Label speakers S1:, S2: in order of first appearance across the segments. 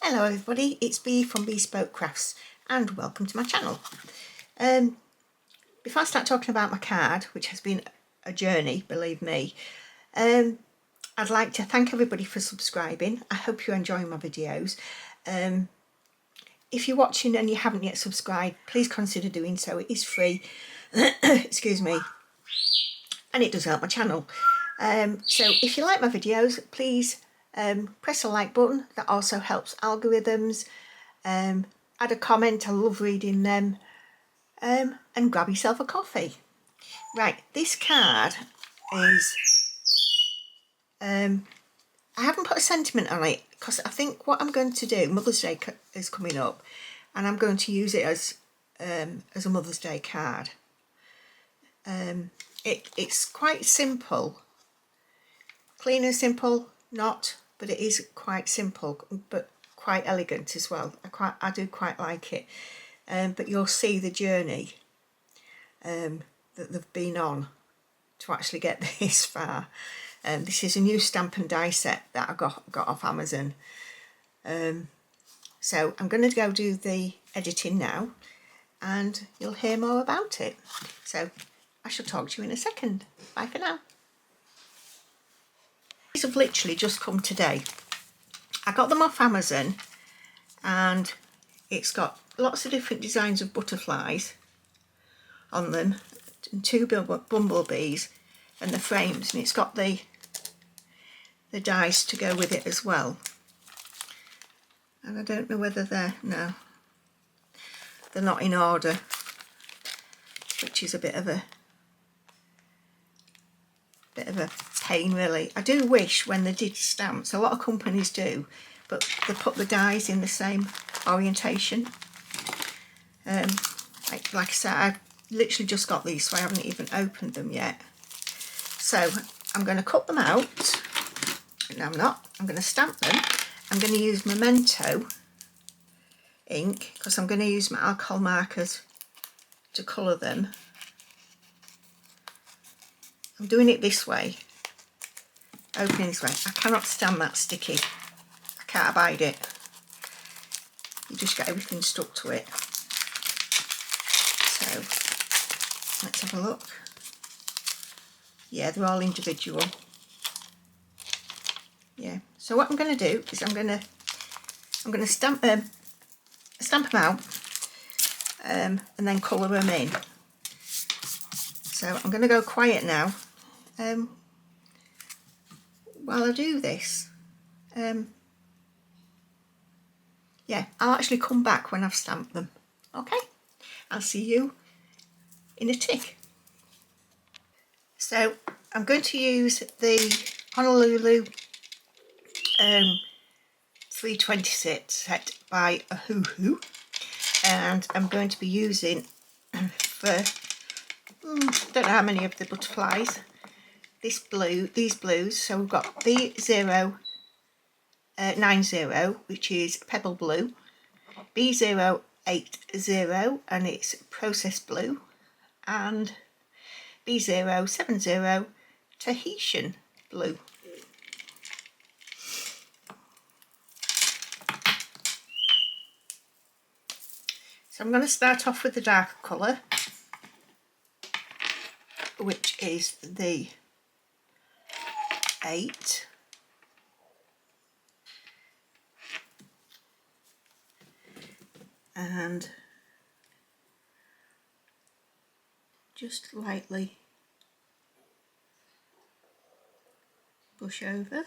S1: Hello everybody, it's Bee from Bespoke Crafts and welcome to my channel. Before I start talking about my card, which has been a journey, believe me, I'd like to thank everybody for subscribing. I hope you're enjoying my videos. If you're watching and you haven't yet subscribed, please consider doing so. It is free, excuse me, and it does help my channel. So if you like my videos, please press the like button. That also helps algorithms. Add a comment, I love reading them. And grab yourself a coffee. Right, this card is I haven't put a sentiment on it because I think what I'm going to do, Mother's Day is coming up, and I'm going to use it as a Mother's Day card. It's quite simple, clean and simple, not, but it is quite simple, but quite elegant as well. I do quite like it. But you'll see the journey that they've been on to actually get this far. This is a new stamp and die set that I got off Amazon. So I'm going to go do the editing now and you'll hear more about it. So I shall talk to you in a second. Bye for now. These have literally just come today. I got them off Amazon and it's got lots of different designs of butterflies on them and two bumblebees and the frames, and it's got the dies to go with it as well. And I don't know whether they're not in order, which is a bit of a pain really. I do wish when they did stamps, a lot of companies do, but they put the dies in the same orientation. Like I said, I've literally just got these, so I haven't even opened them yet. So I'm going to cut them out. No, I'm not. I'm going to stamp them. I'm going to use Memento ink because I'm going to use my alcohol markers to colour them. I'm doing it this way, opening this way. I cannot stand that sticky. I can't abide it. You just get everything stuck to it. So let's have a look. Yeah, they're all individual. Yeah. So what I'm going to do is I'm going to stamp them out, and then colour them in. So I'm going to go quiet now while I do this. Yeah, I'll actually come back when I've stamped them. Okay, I'll see you in a tick. So I'm going to use the Honolulu 320 set by Ohuhu, and I'm going to be using for don't know how many of the butterflies these blues. So we've got B090, which is pebble blue, B080, and it's process blue, and B070, Tahitian blue. So I'm going to start off with the darker colour, which is the 8. And just lightly push over.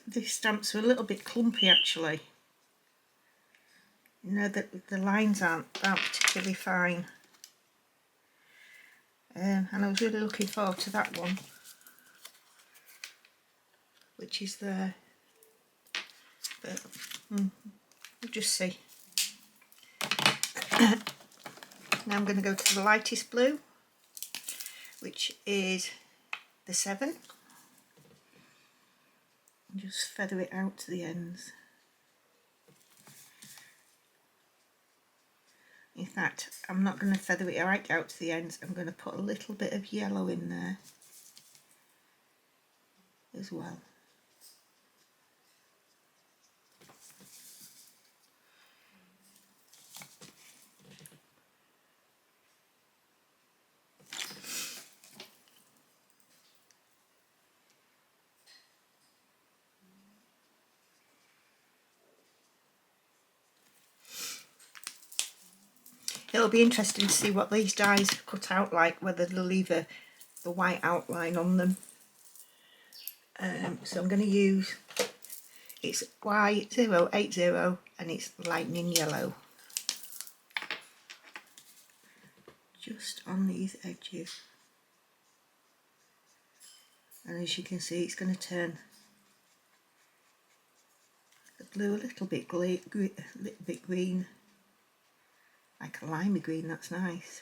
S1: These stamps are a little bit clumpy actually. You know that the lines aren't particularly fine. And I was really looking forward to that one, which is there. But we'll just see. Now I'm going to go to the lightest blue, which is the 7. and just feather it out to the ends. In fact, I'm not going to feather it right out to the ends, I'm going to put a little bit of yellow in there as well. It'll be interesting to see what these dies cut out like, whether they'll leave the white outline on them. So I'm going to use, it's Y080 and it's lightning yellow. Just on these edges. And as you can see, it's going to turn the blue a little bit green. Like a limey green, that's nice.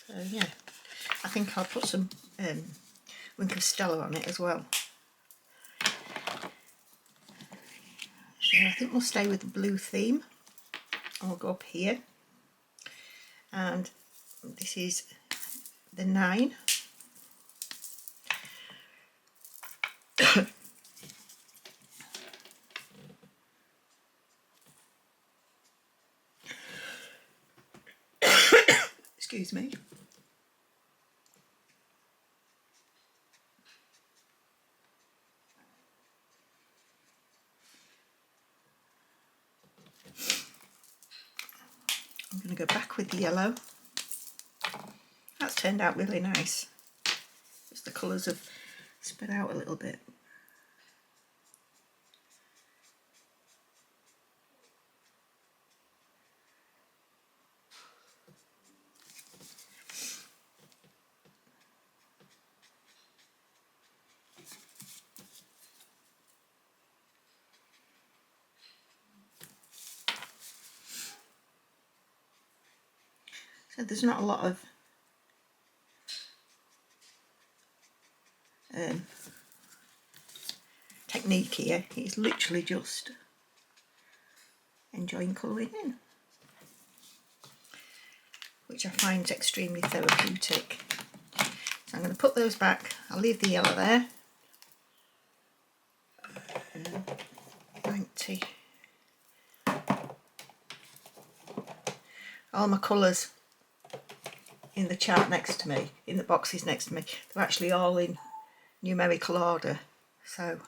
S1: So yeah, I think I'll put some Wink of Stella on it as well. So I think we'll stay with the blue theme, and we'll go up here. And this is the 9. Excuse me. I'm going to go back with the yellow. That's turned out really nice. Just the colours have spread out a little bit. So there's not a lot of technique here, it's literally just enjoying colouring in, which I find extremely therapeutic. So I'm going to put those back, I'll leave the yellow there. 90. All my colours in the chart next to me, in the boxes next to me, they're actually all in numerical order, so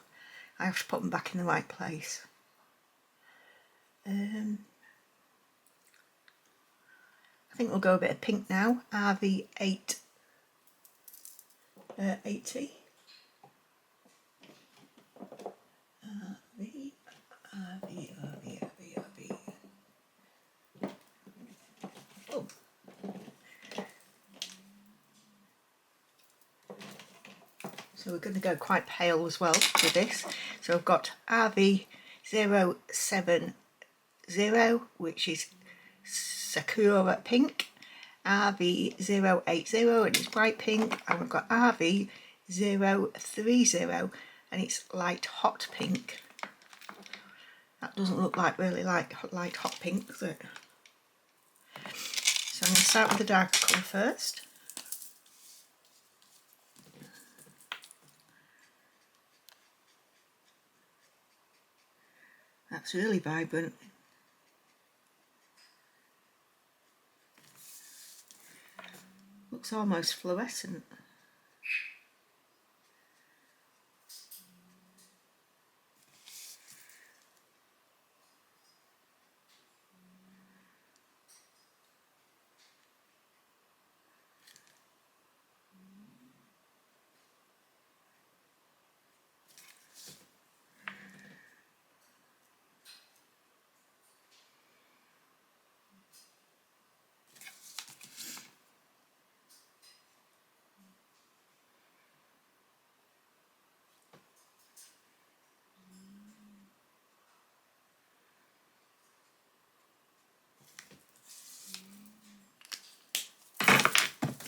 S1: I have to put them back in the right place. I think we'll go a bit of pink now, RV880. RV. Oh. So we're going to go quite pale as well with this. So I've got RV070, which is Sakura pink, RV080 and it's bright pink, and we've got RV030 and it's light hot pink. That doesn't look like really light hot pink, does it? So I'm going to start with the darker colour first. That's really vibrant. Looks almost fluorescent.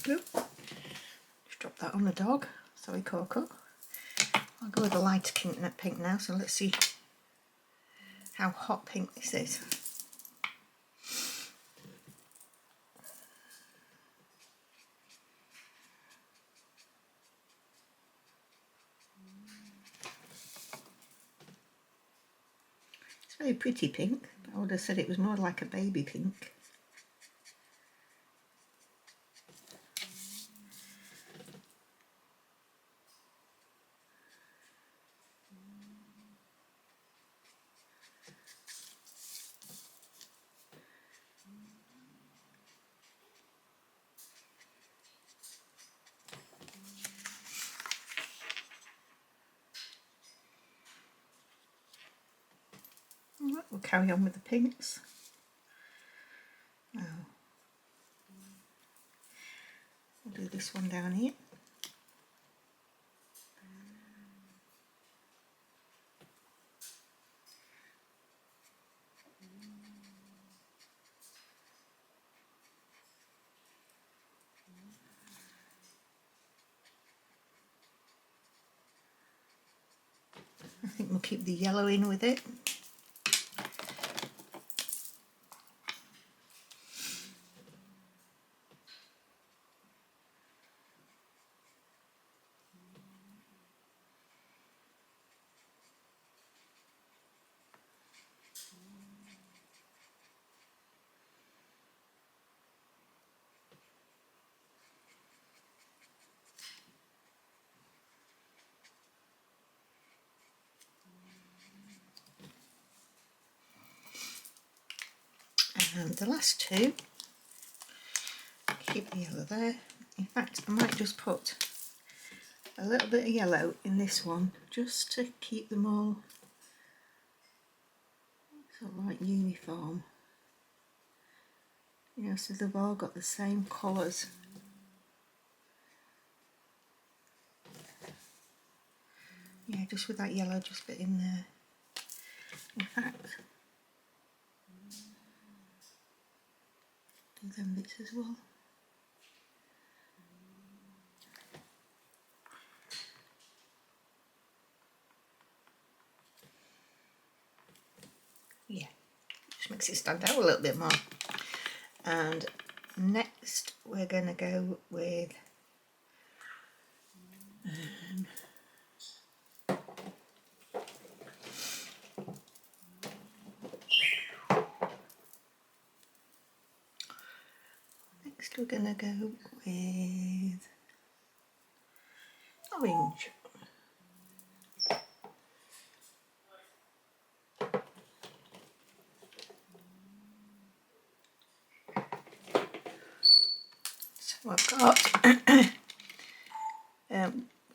S1: Just drop that on the dog. Sorry, Coco. I'll go with the lighter pink now, so let's see how hot pink this is. It's very pretty pink, but I would have said it was more like a baby pink. Right, we'll carry on with the pinks. Now, we'll do this one down here. I think we'll keep the yellow in with it. And the last two, keep the yellow there. In fact, I might just put a little bit of yellow in this one just to keep them all sort of like uniform. You know, so they've all got the same colours. Yeah, just with that yellow just bit in there. In fact, do them bits as well. Yeah, just makes it stand out a little bit more. And next we're going to go with next we're going to go with orange. So I've got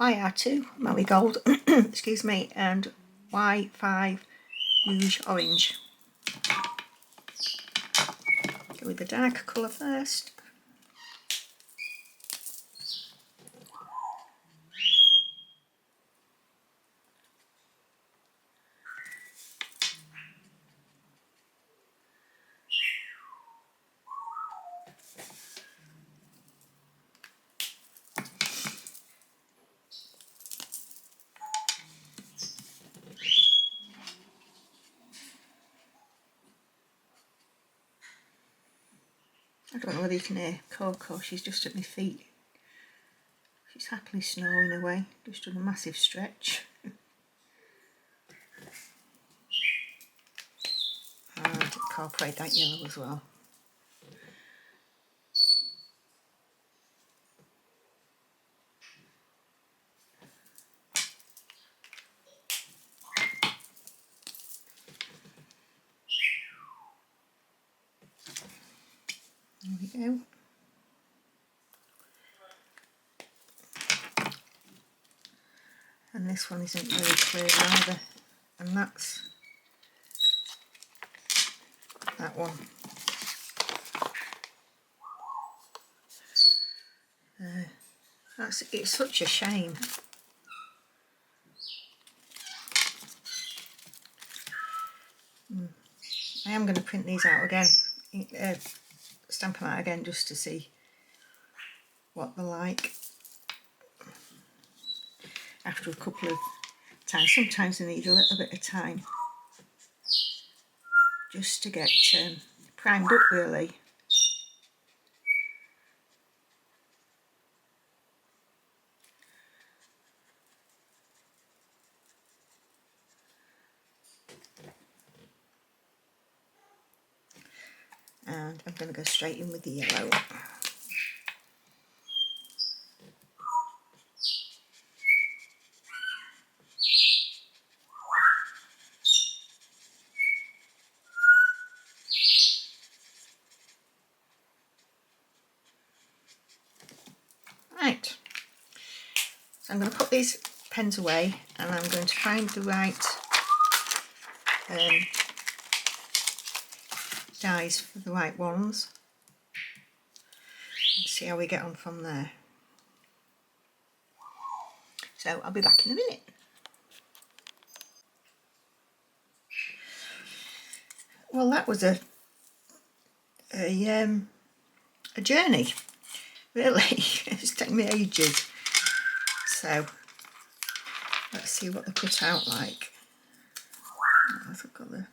S1: YR2 marigold, excuse me, and Y5 rouge orange. Go with the darker colour first. I don't know whether you can hear Coco, she's just at my feet. She's happily snoring away, just done a massive stretch. And incorporate that yellow as well. There we go. And this one isn't very clear either, and that's that one. It's such a shame. I am going to print these out again, stamp them out again just to see what they're like after a couple of times. Sometimes I need a little bit of time just to get primed up really. And I'm going to go straight in with the yellow. Right, so I'm going to put these pens away and I'm going to find the right dies for the right ones and see how we get on from there. So I'll be back in a minute. Well, that was a journey, really. It's taken me ages. So let's see what they cut out like. I've got the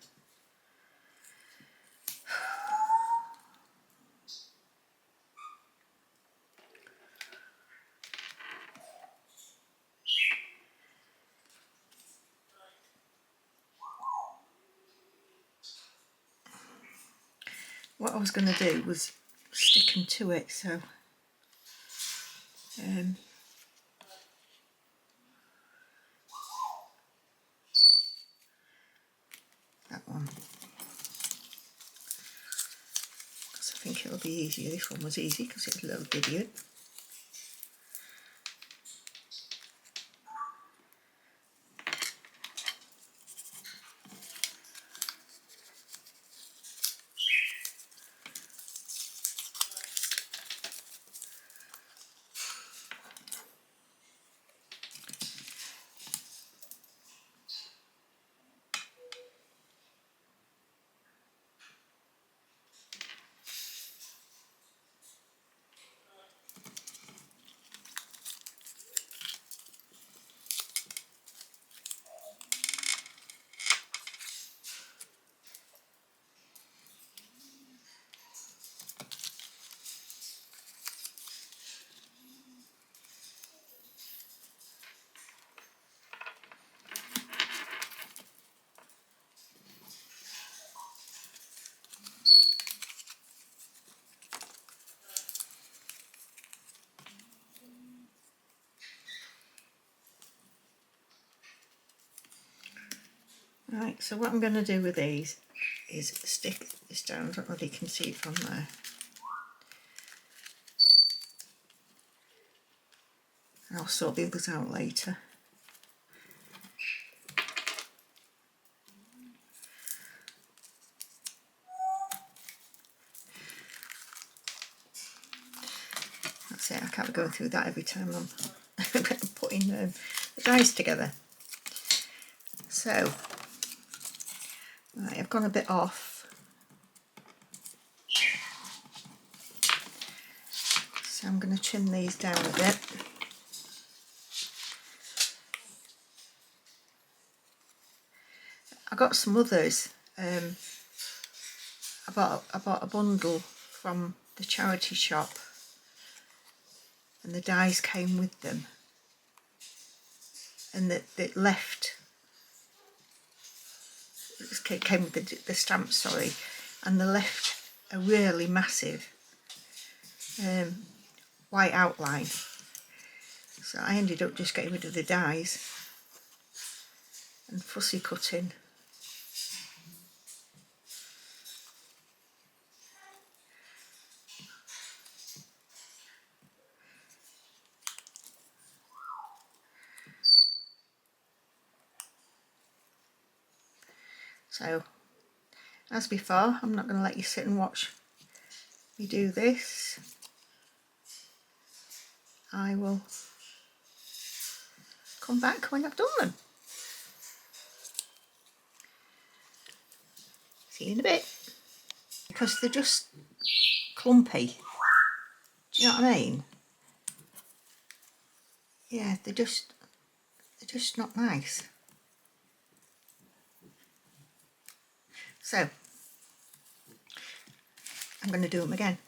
S1: what I was going to do was stick them to it, so that one, because I think it'll be easier. This one was easy because it's a little idiot. Right, so what I'm going to do with these is stick this down. I don't know if you can see it from there. And I'll sort the others out later. That's it, I can't be going through that every time I'm putting the dies together. So, right, I've gone a bit off. So I'm going to trim these down a bit. I got some others. I bought a bundle from the charity shop, and the dies came with them, and that left. It came with the stamps, sorry, and they left a really massive white outline. So I ended up just getting rid of the dies and fussy cutting. So, as before, I'm not going to let you sit and watch me do this. I will come back when I've done them. See you in a bit. Because they're just clumpy. Do you know what I mean? yeah, they're just not nice. So I'm going to do them again.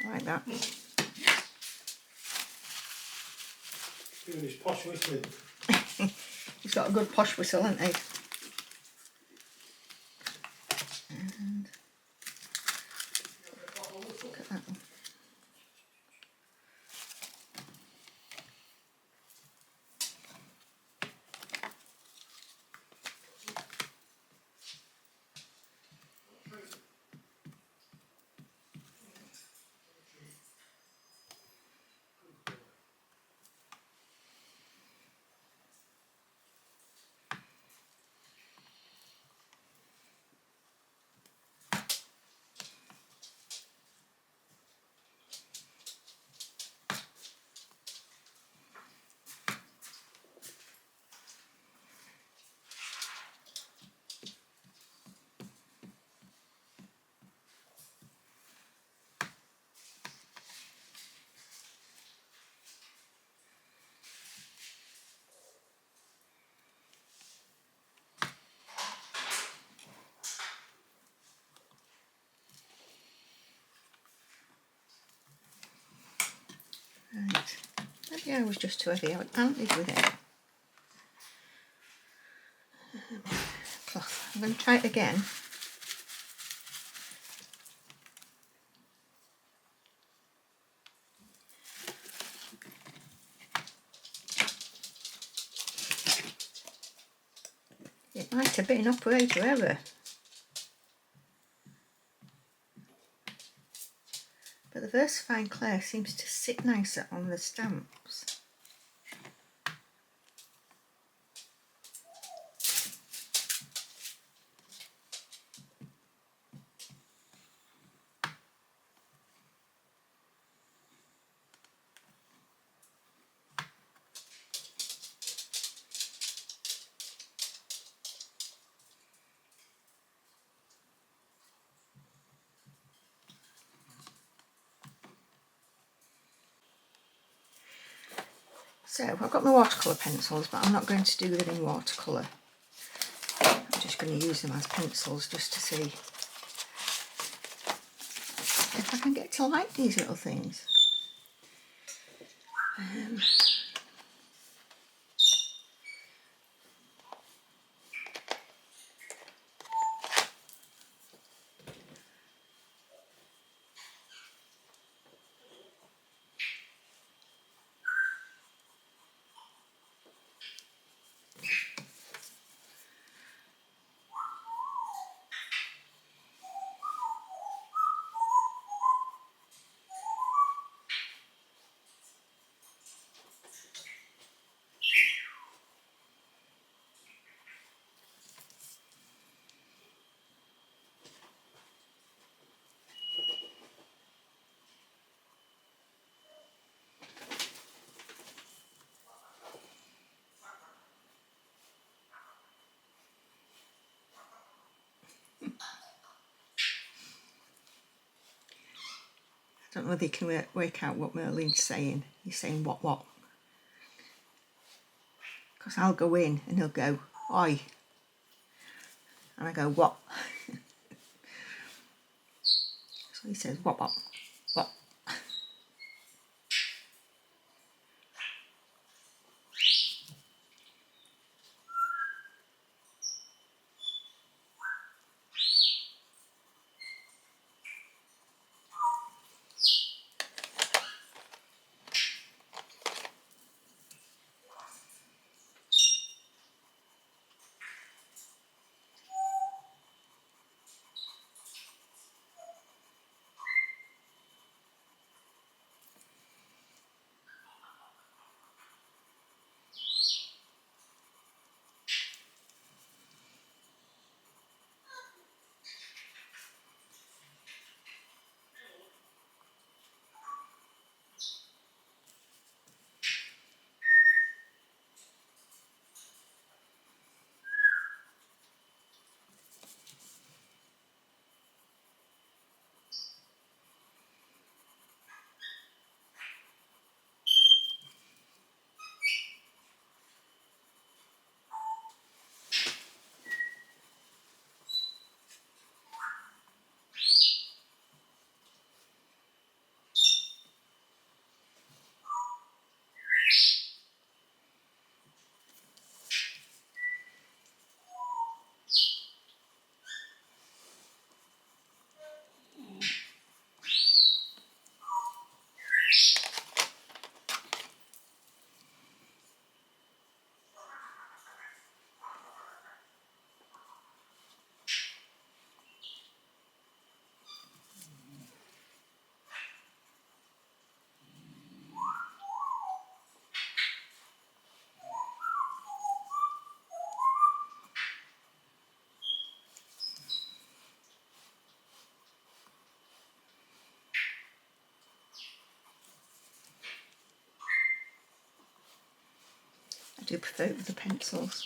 S1: Like that.
S2: Doing his posh whistling.
S1: He's got a good posh whistle, hasn't he? And look at that one. Right, maybe I was just too heavy. I pounded with it. Cloth. I'm going to try it again. It might have been operator error. But the VersaFine Clay seems to sit nicer on the stamps. So I've got my watercolour pencils, but I'm not going to do them in watercolour. I'm just going to use them as pencils just to see if I can get to like these little things. I don't know whether you can work out what Merlin's saying. He's saying what? Because I'll go in and he'll go, oi. And I go, what? So he says, what? I do prefer it with the pencils.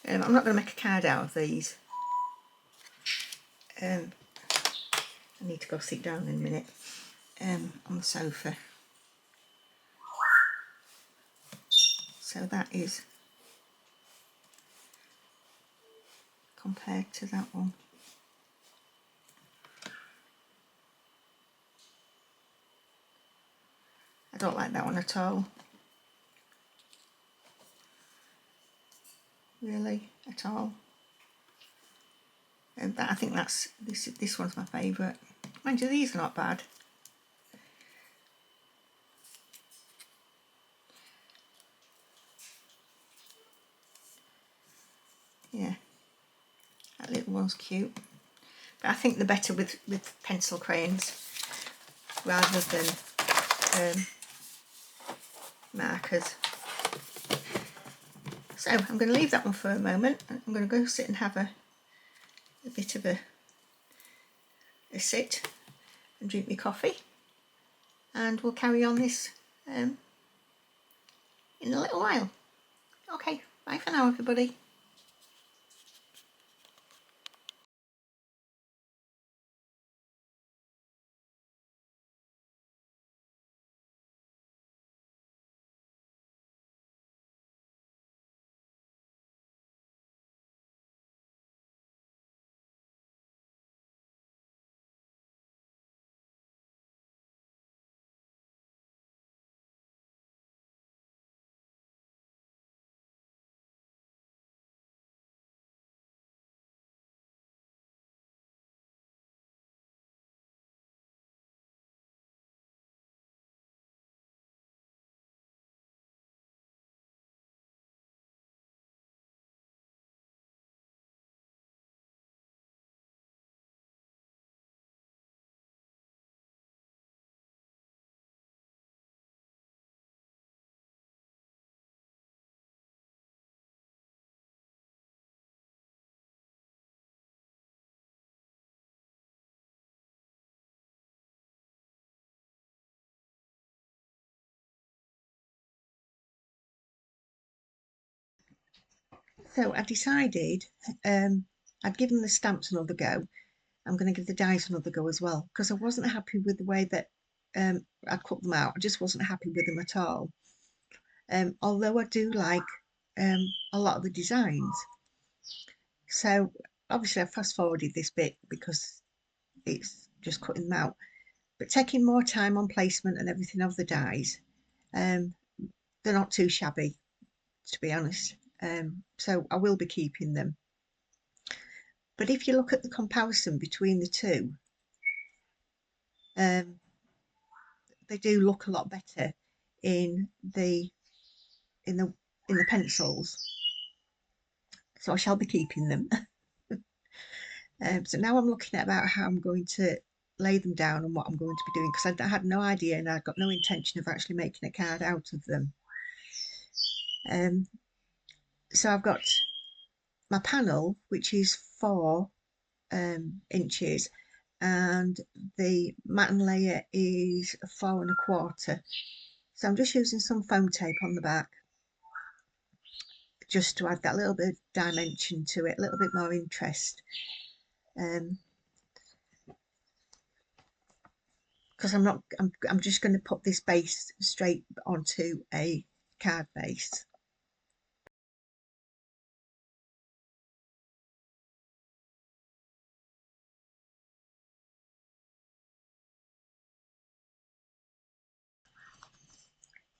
S1: I'm not going to make a card out of these. I need to go sit down in a minute on the sofa. So that is compared to that one. I don't like that one at all. Really, at all. But I think that's this one's my favourite. Mind you, these are not bad. Yeah, that little one's cute. But I think they're better with pencil crayons rather than markers. So I'm going to leave that one for a moment. I'm going to go sit and have a bit of a sit and drink my coffee, and we'll carry on this in a little while. Okay, bye for now, everybody. So I decided I'd given the stamps another go. I'm going to give the dies another go as well, because I wasn't happy with the way that I cut them out. I just wasn't happy with them at all. Although I do like a lot of the designs. So obviously I fast forwarded this bit because it's just cutting them out. But taking more time on placement and everything of the dies, they're not too shabby, to be honest. So I will be keeping them. But if you look at the comparison between the two, they do look a lot better in the in the in the pencils. So I shall be keeping them. So now I'm looking at about how I'm going to lay them down and what I'm going to be doing, because I had no idea and I got no intention of actually making a card out of them. So I've got my panel, which is 4 inches, and the matten layer is 4¼ So I'm just using some foam tape on the back just to add that little bit of dimension to it, a little bit more interest, because I'm just going to put this base straight onto a card base.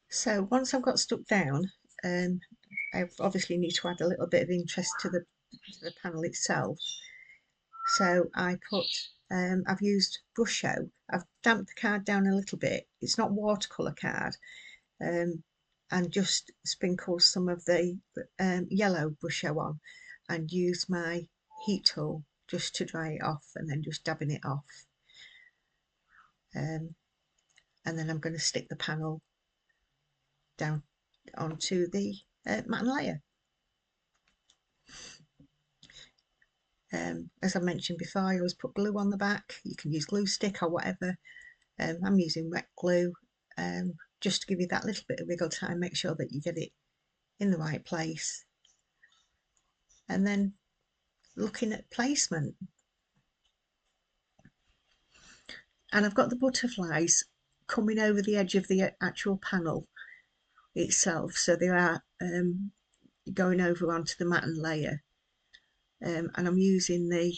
S1: So once I've got stuck down, I obviously need to add a little bit of interest to the panel itself. So I put, I've used brush show. I've damped the card down a little bit. It's not watercolour card, and just sprinkle some of the yellow brush show on, and use my heat tool just to dry it off, and then just dabbing it off. And then I'm going to stick the panel down onto the matten layer. As I mentioned before, I always put glue on the back. You can use glue stick or whatever. I'm using wet glue just to give you that little bit of wiggle time, make sure that you get it in the right place. And then looking at placement. And I've got the butterflies coming over the edge of the actual panel itself, so they are going over onto the matten layer. And I'm using the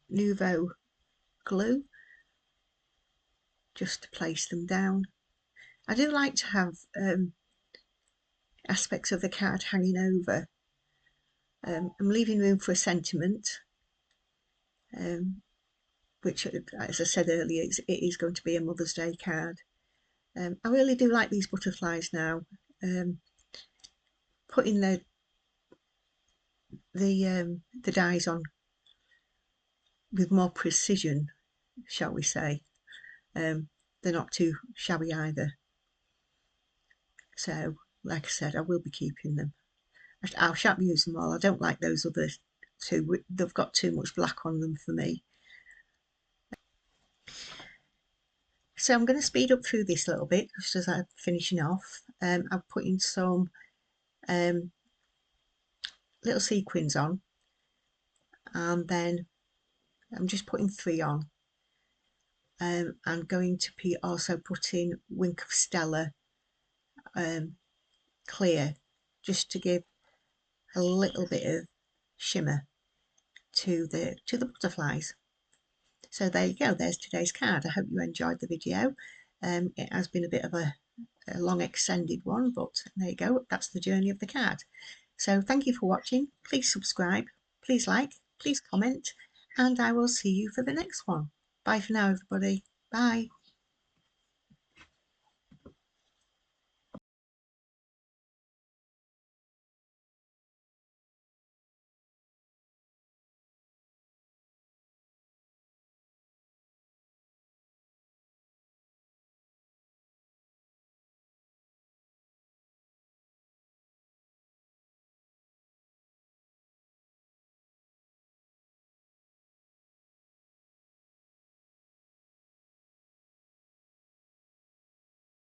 S1: Nouveau glue just to place them down. I do like to have aspects of the card hanging over. I'm leaving room for a sentiment, which, as I said earlier, it is going to be a Mother's Day card. I really do like these butterflies now. Putting the dies on with more precision, shall we say. They're not too shabby either. So, like I said, I will be keeping them. I shan't use them all. I don't like those other two. They've got too much black on them for me. So I'm going to speed up through this a little bit just as I'm finishing off. I'm putting some little sequins on, and then I'm just putting 3 on. I'm going to be also putting Wink of Stella clear, just to give a little bit of shimmer to the butterflies. So there you go, there's today's card. I hope you enjoyed the video. It has been a bit of a long extended one, but there you go, that's the journey of the card. So thank you for watching. Please subscribe, please like, please comment, and I will see you for the next one. Bye for now, everybody. Bye.